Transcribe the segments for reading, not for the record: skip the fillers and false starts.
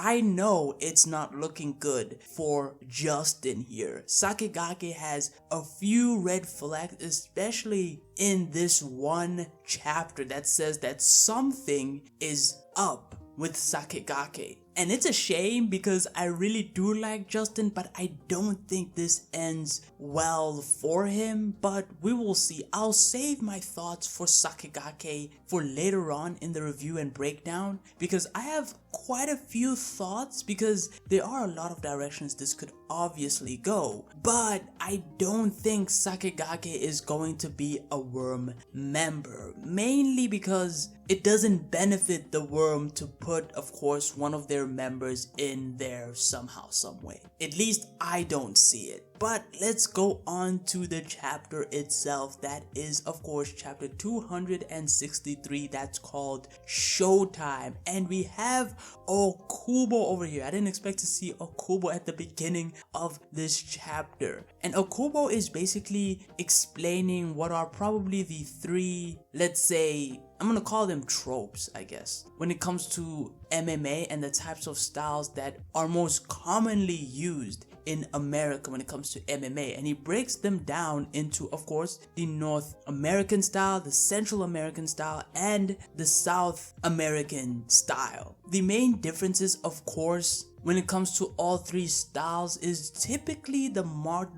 I know it's not looking good for Justin here. Sakigake has a few red flags, especially in this one chapter that says that something is up with Sakigake. And it's a shame because I really do like Justin, but I don't think this ends well for him, but we will see. I'll save my thoughts for Sakigake for later on in the review and breakdown, because I have quite a few thoughts, because there are a lot of directions this could obviously go, but I don't think Sakigake is going to be a worm member, mainly because it doesn't benefit the worm to put, of course, one of their members in there somehow, some way. At least I don't see it. But let's go on to the chapter itself. That is, of course, chapter 263. That's called Showtime. And we have Akubo over here. I didn't expect to see Akubo at the beginning of this chapter. And Akubo is basically explaining what are probably the three, let's say, I'm gonna call them tropes, I guess, when it comes to MMA and the types of styles that are most commonly used in America when it comes to MMA. And he breaks them down into, of course, the North American style, the Central American style, and the South American style. The main differences, of course, when it comes to all three styles is typically the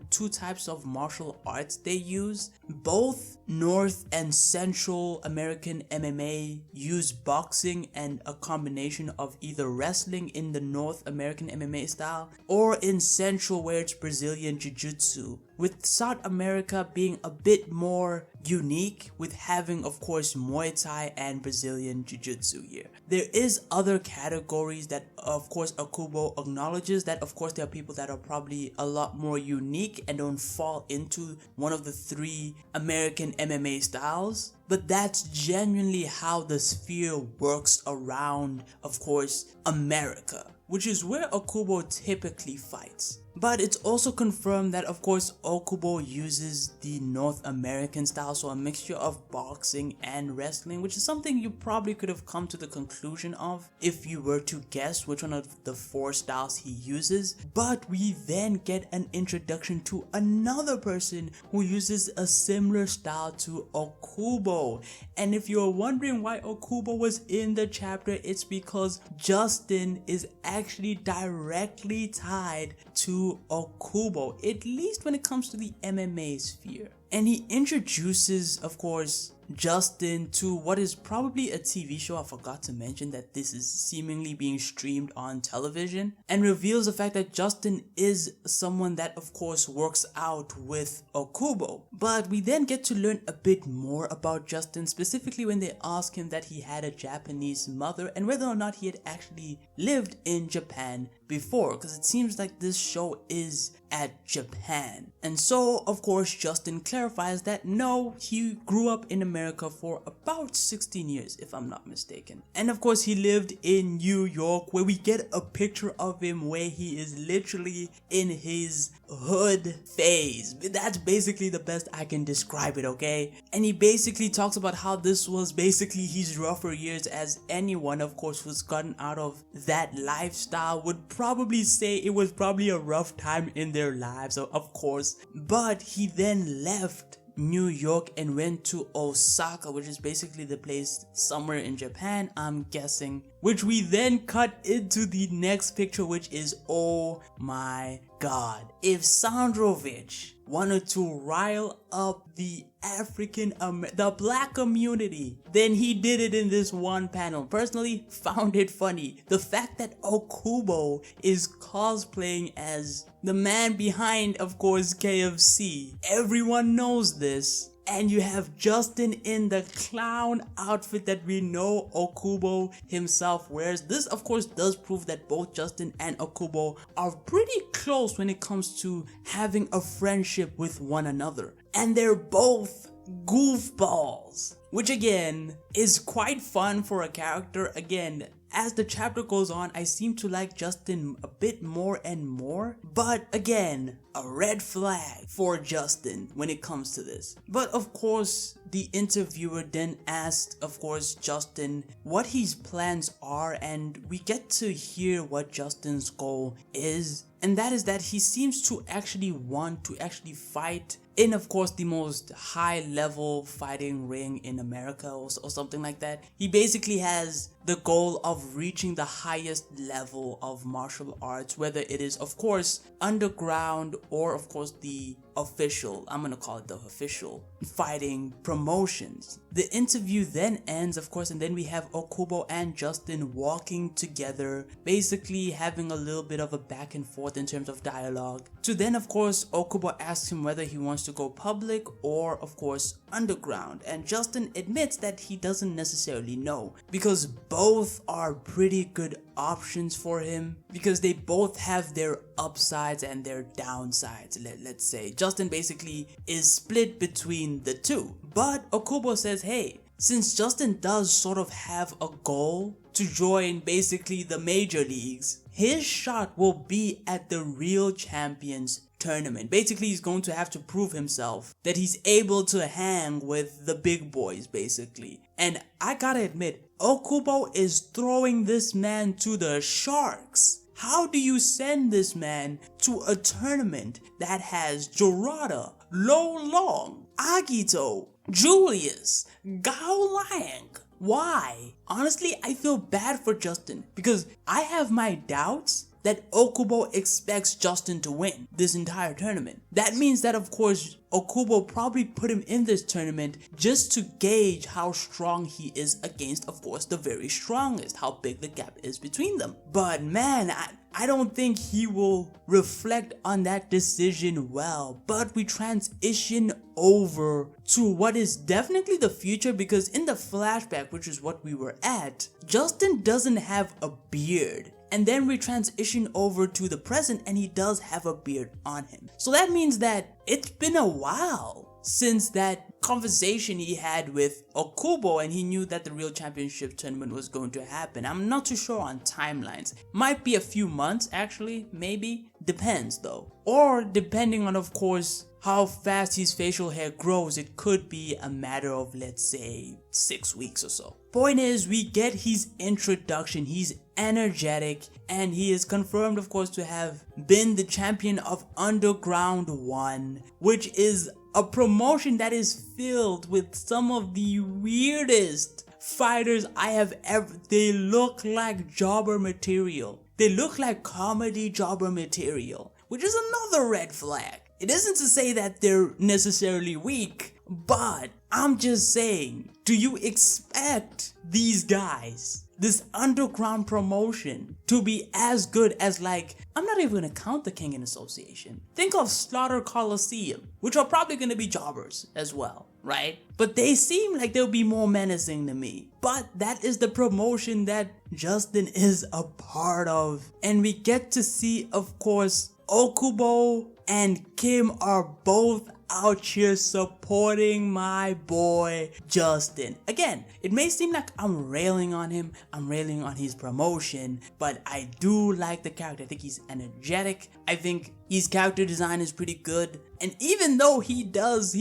two types of martial arts they use. Both North and Central American MMA use boxing and a combination of either wrestling in the North American MMA style or in Central where it's Brazilian Jiu-Jitsu, with South America being a bit more unique with having, of course, Muay Thai and Brazilian Jiu-Jitsu here. There is other categories that, of course, Akubo acknowledges that, of course, there are people that are probably a lot more unique and don't fall into one of the three American MMA styles. But that's genuinely how the sphere works around, of course, America, which is where Akubo typically fights. But it's also confirmed that, of course, Akubo uses the North American style, so a mixture of boxing and wrestling, which is something you probably could have come to the conclusion of if you were to guess which one of the four styles he uses. But we then get an introduction to another person who uses a similar style to Akubo. And if you're wondering why Akubo was in the chapter, it's because Justin is actually directly tied to Akubo, at least when it comes to the MMA sphere. And he introduces, of course, Justin to what is probably a TV show. I forgot to mention that this is seemingly being streamed on television, and reveals the fact that Justin is someone that, of course, works out with Akubo. But we then get to learn a bit more about Justin, specifically when they ask him that he had a Japanese mother and whether or not he had actually lived in Japan before, because it seems like this show is at Japan. And so, of course, Justin clarifies that no, he grew up in America for about 16 years, if I'm not mistaken. And of course, he lived in New York, where we get a picture of him where he is literally in his hood phase. That's basically the best I can describe it, okay? And he basically talks about how this was basically his rougher years, as anyone, of course, who's gotten out of that lifestyle would probably say it was probably a rough time in their lives, of course. But he then left New York and went to Osaka, which is basically the place somewhere in Japan, I'm guessing, which we then cut into the next picture, which is, oh my god, if Sandrovich wanted to rile up the the black community, then he did it in this one panel. Personally, found it funny. The fact that Akubo is cosplaying as the man behind, of course, KFC. Everyone knows this. And you have Justin in the clown outfit that we know Akubo himself wears. This, of course, does prove that both Justin and Akubo are pretty close when it comes to having a friendship with one another. And they're both goofballs, which again is quite fun for a character. Again, as the chapter goes on, I seem to like Justin a bit more and more. But again, a red flag for Justin when it comes to this. But of course, the interviewer then asked, of course, Justin what his plans are, and we get to hear what Justin's goal is. And that is that he seems to actually want to actually fight in, of course, the most high level fighting ring in America or something like that. He basically has the goal of reaching the highest level of martial arts, whether it is, of course, underground or, of course, the official, I'm gonna call it the official fighting promotions. The interview then ends, of course, and then we have Akubo and Justin walking together, basically having a little bit of a back and forth in terms of dialogue. To then, of course, Akubo asks him whether he wants to go public or, of course, underground, and Justin admits that he doesn't necessarily know, because both are pretty good options for him, because they both have their upsides and their downsides. Let's say Justin basically is split between the two, but Akubo says, hey, since Justin does sort of have a goal to join basically the major leagues, his shot will be at the Real Champions tournament. Basically, he's going to have to prove himself that he's able to hang with the big boys, basically. And I gotta admit, Akubo is throwing this man to the sharks. How do you send this man to a tournament that has Jorada, Lo Long, Agito, Julius, Gao Lang? Why? Honestly, I feel bad for Justin, because I have my doubts that Akubo expects Justin to win this entire tournament. That means that, of course, Akubo probably put him in this tournament just to gauge how strong he is against, of course, the very strongest, how big the gap is between them. But man, I don't think he will reflect on that decision well. But we transition over to what is definitely the future, because in the flashback, which is what we were at, Justin doesn't have a beard. And then we transition over to the present, and he does have a beard on him. So that means that it's been a while since that conversation he had with Akubo, and he knew that the Real Championship tournament was going to happen. I'm not too sure on timelines. Might be a few months, actually, maybe. Depends though. Or depending on, of course, how fast his facial hair grows, it could be a matter of, let's say, 6 weeks or so. Point is, we get his introduction. He's energetic, and he is confirmed, of course, to have been the champion of Underground 1, which is a promotion that is filled with some of the weirdest fighters I have ever. They look like jobber material. They look like comedy jobber material, which is another red flag. It isn't to say that they're necessarily weak, but I'm just saying, do you expect these guys, this underground promotion, to be as good as, like, I'm not even gonna count the Kengan Association. Think of Slaughter Coliseum, which are probably gonna be jobbers as well, right? But they seem like they'll be more menacing to me. But that is the promotion that Justin is a part of. And we get to see, of course, Akubo and Kim are both out here supporting my boy Justin. Again, it may seem like I'm railing on him, I'm railing on his promotion, but I do like the character. I think he's energetic. I think his character design is pretty good. And even though he does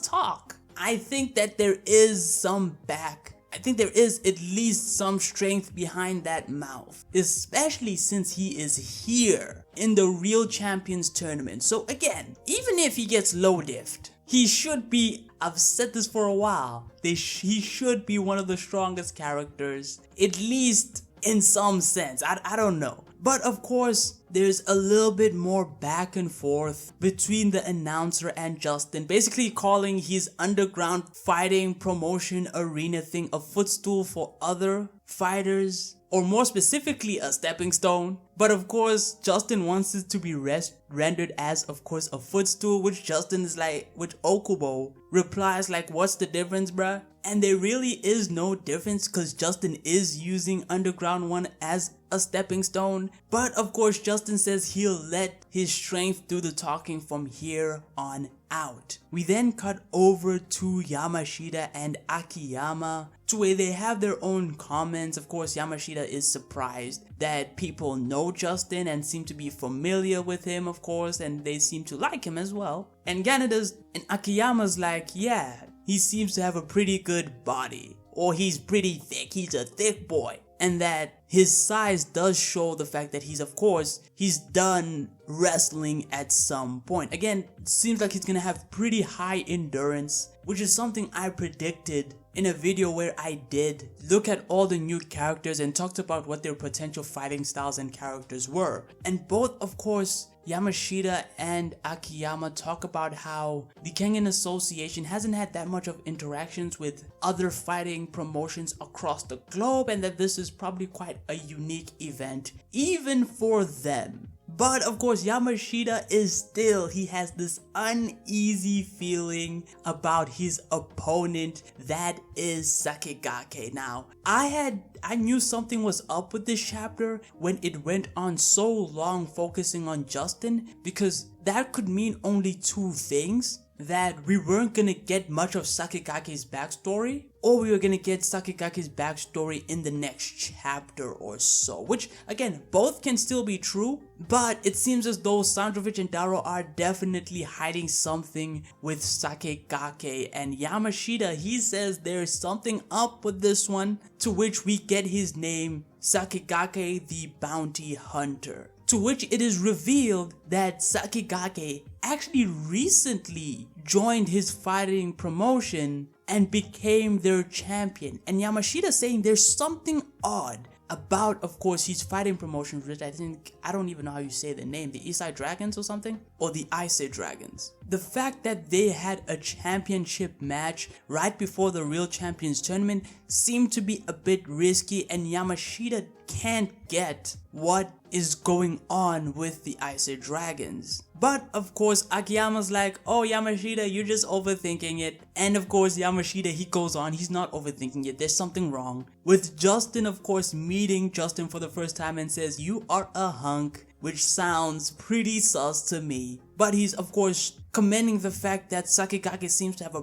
talk, I think that there is I think there is at least some strength behind that mouth, especially since he is here in the Real Champions tournament. So again, even if he gets low diffed, he should be, I've said this for a while, he should be one of the strongest characters, at least in some sense. I don't know. But of course, there's a little bit more back and forth between the announcer and Justin, basically calling his underground fighting promotion arena thing a footstool for other fighters, or more specifically a stepping stone. But of course, Justin wants it to be rendered as, of course, a footstool, which Okubo replies like, what's the difference, bruh? And there really is no difference because Justin is using Underground 1 as a stepping stone. But of course, Justin says he'll let his strength do the talking from here on out. We then cut over to Yamashita and Akiyama, to where they have their own comments. Of course, Yamashita is surprised that people know Justin and seem to be familiar with him, of course, and they seem to like him as well. And Akiyama's like, yeah, he seems to have a pretty good body, or he's pretty thick, he's a thick boy. And that his size does show the fact that he's done wrestling at some point. Again, it seems like he's gonna have pretty high endurance, which is something I predicted in a video where I did look at all the new characters and talked about what their potential fighting styles and characters were. And both, of course, Yamashita and Akiyama talk about how the Kengan Association hasn't had that much of interactions with other fighting promotions across the globe, and that this is probably quite a unique event even for them. But of course, Yamashita he has this uneasy feeling about his opponent, that is Sakigake. Now, I knew something was up with this chapter when it went on so long focusing on Justin, because that could mean only two things: that we weren't gonna get much of Sakigake's backstory, or we were gonna get Sakigake's backstory in the next chapter or so. Which, again, both can still be true, but it seems as though Sandrovich and Daro are definitely hiding something with Sakigake. And Yamashita, he says there's something up with this one, to which we get his name, Sakigake the Bounty Hunter. To which it is revealed that Sakigake actually recently joined his fighting promotion and became their champion. And Yamashita saying there's something odd about, of course, his fighting promotions, which I don't even know how you say the name, the Isai Dragons or something? Or the Isai Dragons. The fact that they had a championship match right before the Real Champions tournament seemed to be a bit risky, and Yamashita can't get what is going on with the Isai Dragons. But of course, Akiyama's like, oh Yamashita, you're just overthinking it. And of course, Yamashita, he goes on, he's not overthinking it, there's something wrong. With Justin, of course, meeting Justin for the first time and says, you are a hunk, which sounds pretty sus to me. But he's, of course, commending the fact that Sakigake seems to have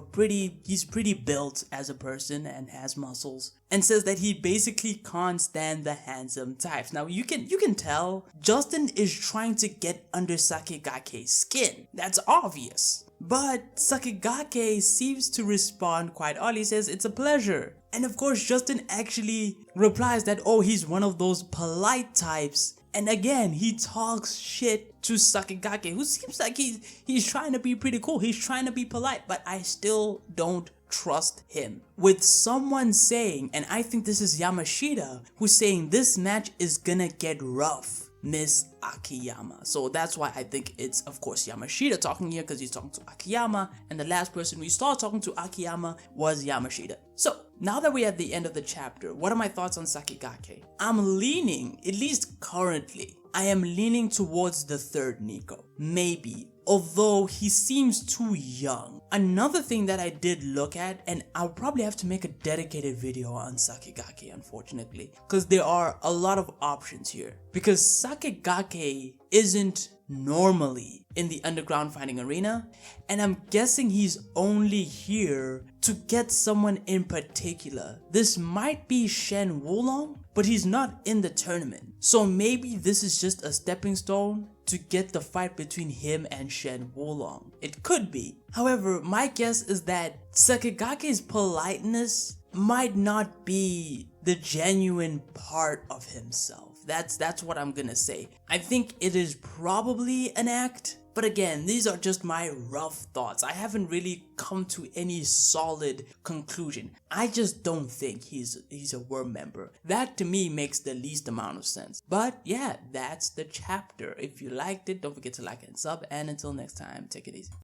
he's pretty built as a person and has muscles, and says that he basically can't stand the handsome types. Now you can tell Justin is trying to get under Sakigake's skin. That's obvious. But Sakigake seems to respond quite oddly. He says it's a pleasure. And of course, Justin actually replies that, oh, he's one of those polite types. And again, he talks shit to Sakigake, who seems like he's trying to be pretty cool. He's trying to be polite, but I still don't trust him. With someone saying, and I think this is Yamashita, who's saying this match is gonna get rough, Miss Akiyama. So that's why I think it's, of course, Yamashita talking here, because he's talking to Akiyama, and the last person we saw talking to Akiyama was Yamashita. So now that we're at the end of the chapter, what are my thoughts on Sakigake? I'm leaning, at least currently, I am leaning towards the third Nico. Maybe. Although he seems too young. Another thing that I did look at, and I'll probably have to make a dedicated video on Sakigake, unfortunately, because there are a lot of options here. Because Sakigake isn't normally in the underground fighting arena, and I'm guessing he's only here to get someone in particular. This might be Shen Wulong, but he's not in the tournament. So maybe this is just a stepping stone to get the fight between him and Shen Wulong. It could be. However, my guess is that Sakigake's politeness might not be the genuine part of himself. That's what I'm gonna say. I think it is probably an act, but again, these are just my rough thoughts. I haven't really come to any solid conclusion. I just don't think he's a worm member. That to me makes the least amount of sense. But yeah, that's the chapter. If you liked it, don't forget to like and sub, and until next time, take it easy.